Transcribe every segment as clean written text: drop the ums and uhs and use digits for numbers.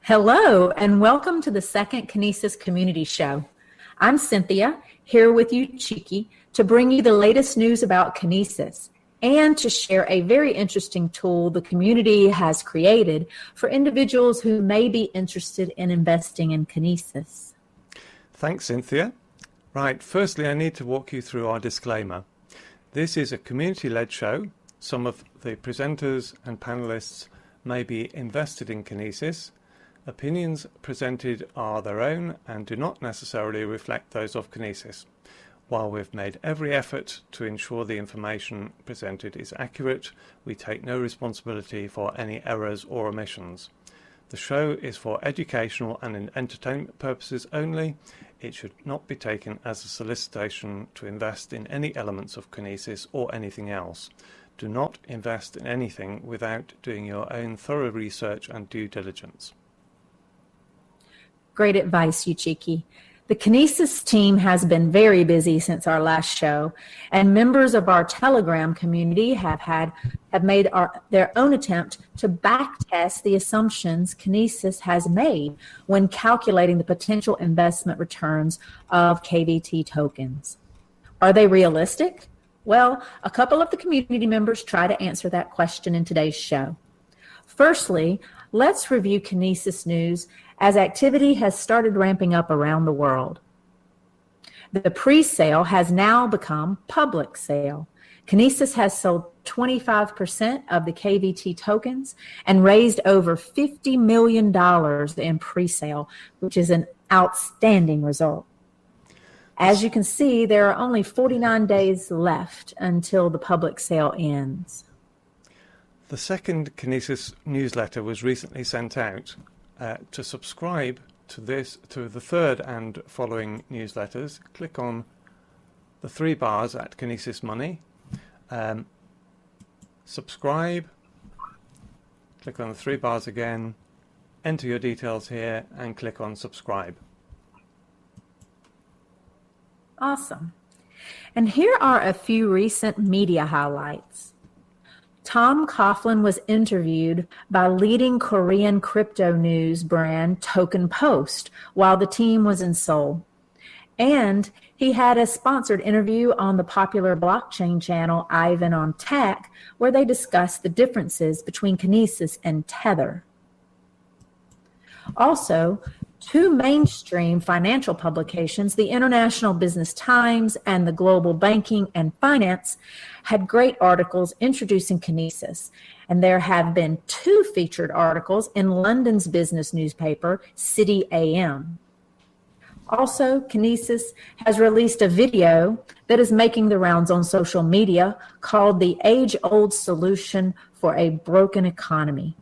Hello, and welcome to the second Kinesis Community Show. I'm Cynthia, here with Uchiki to bring you the latest news about Kinesis and to share a very interesting tool the community has created for individuals who may be interested in investing in Kinesis. Thanks, Cynthia. Right, firstly, I need to walk you through our disclaimer. This is a community-led show. Some of the presenters and panelists may be invested in Kinesis. Opinions presented are their own and do not necessarily reflect those of Kinesis. While we've made every effort to ensure the information presented is accurate, we take no responsibility for any errors or omissions. The show is for educational and entertainment purposes only. It should not be taken as a solicitation to invest in any elements of Kinesis or anything else. Do not invest in anything without doing your own thorough research and due diligence. Great advice, Uchiki. The Kinesis team has been very busy since our last show, and members of our Telegram community have made their own attempt to backtest the assumptions Kinesis has made when calculating the potential investment returns of KVT tokens. Are they realistic? Well, a couple of the community members try to answer that question in today's show. Firstly, let's review Kinesis news as activity has started ramping up around the world. The pre-sale has now become public sale. Kinesis has sold 25% of the KVT tokens and raised over $50 million in pre-sale, which is an outstanding result. As you can see, there are only 49 days left until the public sale ends. The second Kinesis newsletter was recently sent out. To subscribe to the third and following newsletters, click on the three bars at Kinesis Money. Subscribe, click on the three bars again, enter your details here and click on subscribe. Awesome. And here are a few recent media highlights. Tom Coughlin was interviewed by leading Korean crypto news brand Token Post while the team was in Seoul. And he had a sponsored interview on the popular blockchain channel Ivan on Tech, where they discussed the differences between Kinesis and Tether. Also, two mainstream financial publications, the International Business Times and the Global Banking and Finance, had great articles introducing Kinesis. And there have been two featured articles in London's business newspaper, City AM. Also, Kinesis has released a video that is making the rounds on social media called The Age-Old Solution for a Broken Economy.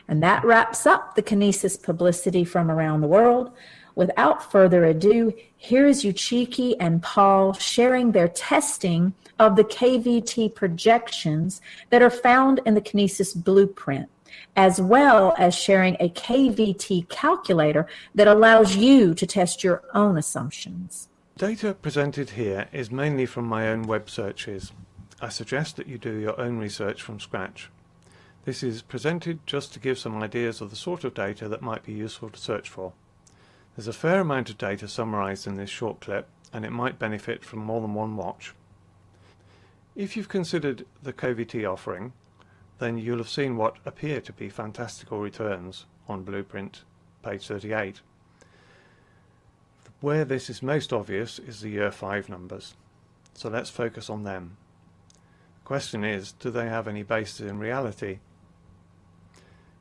And that wraps up the Kinesis publicity from around the world. Without further ado, here is Uchiki and Paul sharing their testing of the KVT projections that are found in the Kinesis blueprint, as well as sharing a KVT calculator that allows you to test your own assumptions. Data presented here is mainly from my own web searches. I suggest that you do your own research from scratch. This is presented just to give some ideas of the sort of data that might be useful to search for. There's a fair amount of data summarized in this short clip, and it might benefit from more than one watch. If you've considered the KVT offering, then you'll have seen what appear to be fantastical returns on Blueprint, page 38. Where this is most obvious is the year 5 numbers, so let's focus on them. The question is, do they have any basis in reality?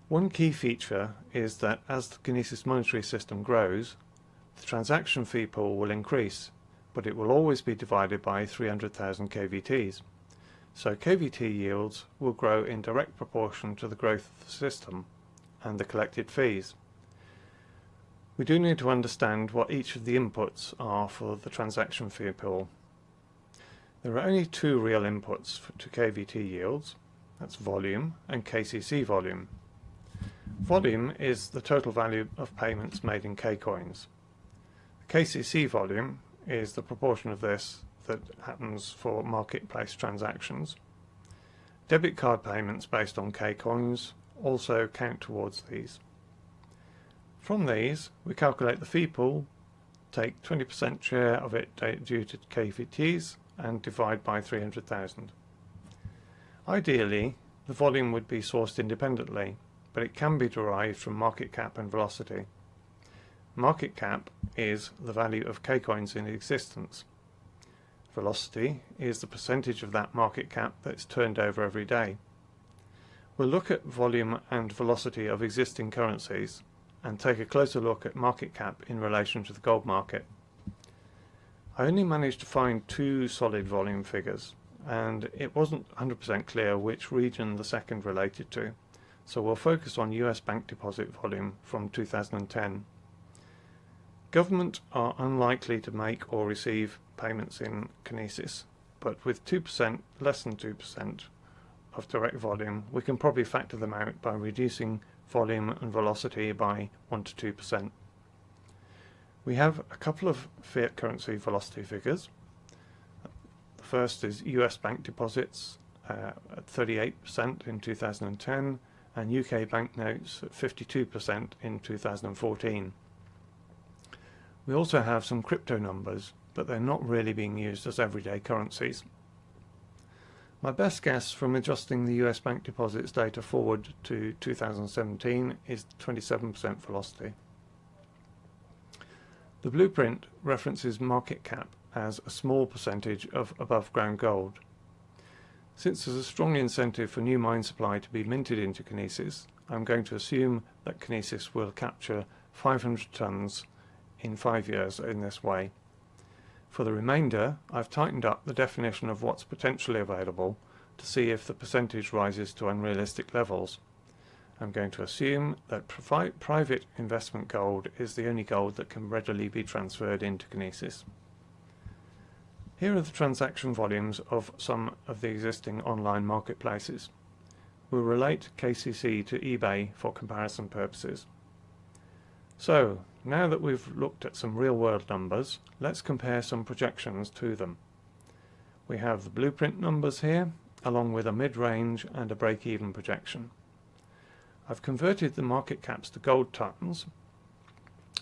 One key feature is that as the Kinesis monetary system grows, the transaction fee pool will increase, but it will always be divided by 300,000 KVTs. So KVT yields will grow in direct proportion to the growth of the system and the collected fees. We do need to understand what each of the inputs are for the transaction fee pool. There are only two real inputs to KVT yields, that's volume and KCC volume. Volume is the total value of payments made in K-coins. The KCC volume is the proportion of this that happens for marketplace transactions. Debit card payments based on K-coins also count towards these. From these, we calculate the fee pool, take 20% share of it due to KVTs, and divide by 300,000. Ideally, the volume would be sourced independently, but it can be derived from market cap and velocity. Market cap is the value of K-coins in existence. Velocity is the percentage of that market cap that's turned over every day. We'll look at volume and velocity of existing currencies and take a closer look at market cap in relation to the gold market. I only managed to find 2 solid volume figures, and it wasn't 100% clear which region the second related to, so we'll focus on US bank deposit volume from 2010. Government are unlikely to make or receive payments in Kinesis, but with 2%, less than 2% of direct volume, we can probably factor them out by reducing volume and velocity by 1 to 2%. We have a couple of fiat currency velocity figures. The first is US bank deposits at 38% in 2010 and UK banknotes at 52% in 2014. We also have some crypto numbers, but they're not really being used as everyday currencies. My best guess from adjusting the US bank deposits data forward to 2017 is 27% velocity. The blueprint references market cap as a small percentage of above ground gold. Since there's a strong incentive for new mine supply to be minted into Kinesis, I'm going to assume that Kinesis will capture 500 tons in 5 years in this way. For the remainder, I've tightened up the definition of what's potentially available to see if the percentage rises to unrealistic levels. I'm going to assume that private investment gold is the only gold that can readily be transferred into Kinesis. Here are the transaction volumes of some of the existing online marketplaces. We'll relate KCC to eBay for comparison purposes. So, now that we've looked at some real-world numbers, let's compare some projections to them. We have the blueprint numbers here, along with a mid-range and a break-even projection. I've converted the market caps to gold tons,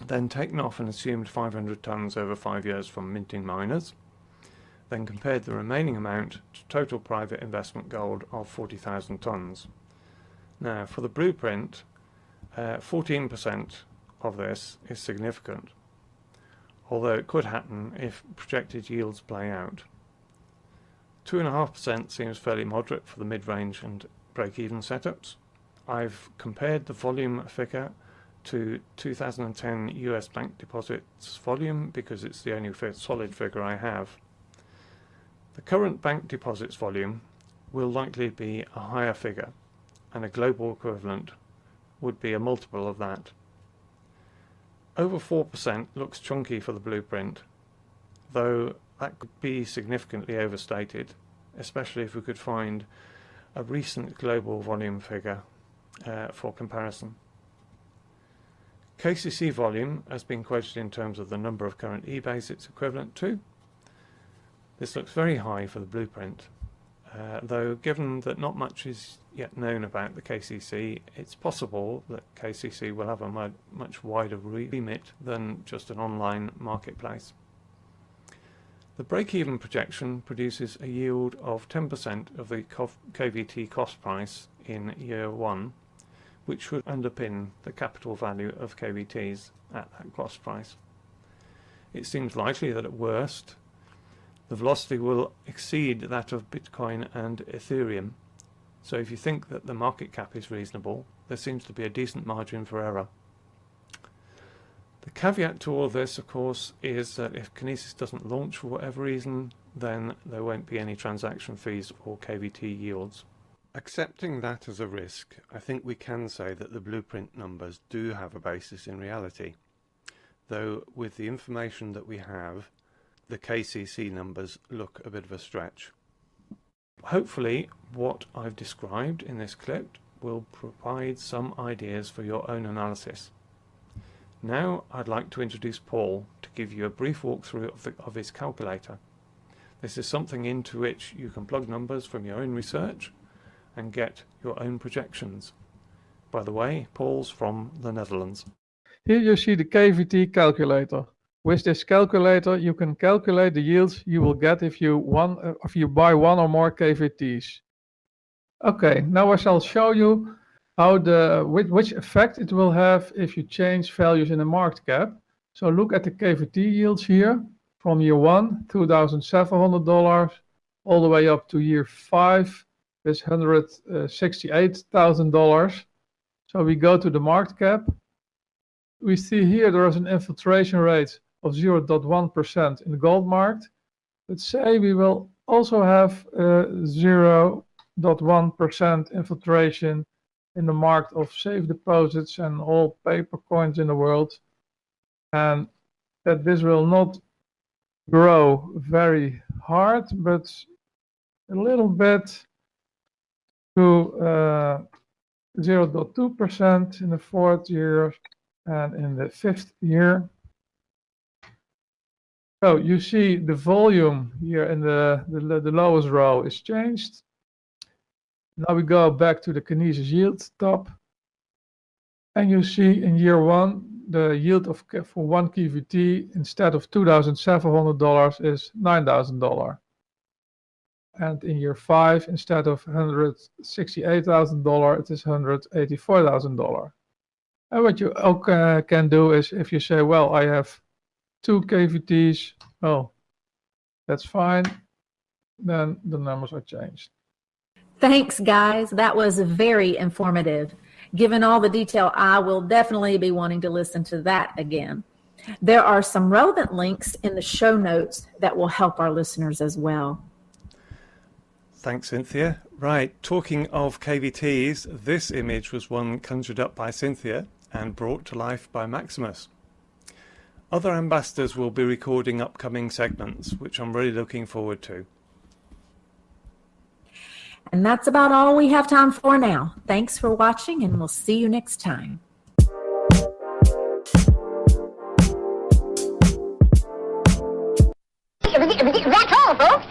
then taken off and assumed 500 tons over 5 years from minting miners, then compared the remaining amount to total private investment gold of 40,000 tons. Now, for the blueprint, 14% of this is significant, although it could happen if projected yields play out. 2.5% seems fairly moderate for the mid-range and break-even setups. I've compared the volume figure to 2010 US bank deposits volume because it's the only solid figure I have. The current bank deposits volume will likely be a higher figure, and a global equivalent would be a multiple of that. Over 4% looks chunky for the blueprint, though that could be significantly overstated, especially if we could find a recent global volume figure for comparison. KCC volume has been quoted in terms of the number of current eBays it's equivalent to. This looks very high for the blueprint, though given that not much is yet known about the KCC, it's possible that KCC will have a much wider remit than just an online marketplace. The break-even projection produces a yield of 10% of the KVT cost price in year 1, which should underpin the capital value of KVTs at that cost price. It seems likely that at worst, the velocity will exceed that of Bitcoin and Ethereum, so if you think that the market cap is reasonable, there seems to be a decent margin for error. The caveat to all this, of course, is that if Kinesis doesn't launch for whatever reason, then there won't be any transaction fees or KVT yields. Accepting that as a risk, I think we can say that the blueprint numbers do have a basis in reality, though with the information that we have, the KCC numbers look a bit of a stretch. Hopefully what I've described in this clip will provide some ideas for your own analysis. Now I'd like to introduce Paul to give you a brief walkthrough of his calculator. This is something into which you can plug numbers from your own research and get your own projections. By the way, Paul's from the Netherlands. Here you see the KVT calculator. With this calculator, you can calculate the yields you will get if you buy one or more KVTs. Okay, now I shall show you how which effect it will have if you change values in the market cap. So look at the KVT yields here from year 1, $2,700, all the way up to year 5 with $168,000. So we go to the market cap. We see here there is an infiltration rate of 0.1% in the gold market. Let's say we will also have 0.1% infiltration in the market of safe deposits and all paper coins in the world, and that this will not grow very hard, but a little bit to 0.2% in the 4th year and in the 5th year. So you see the volume here in the lowest row is changed. Now we go back to the Kinesis yield top, and you see in year 1 the yield for one KVT instead of $2,700 is $9,000, and in year 5 instead of $168,000 it is $184,000. And what you can do is, if you say, well, I have 2 KVTs, well, that's fine, then the numbers are changed. Thanks, guys. That was very informative. Given all the detail, I will definitely be wanting to listen to that again. There are some relevant links in the show notes that will help our listeners as well. Thanks, Cynthia. Right, talking of KVTs, this image was one conjured up by Cynthia and brought to life by Maximus. Other ambassadors will be recording upcoming segments, which I'm really looking forward to. And that's about all we have time for now. Thanks for watching, and we'll see you next time. That's all, folks.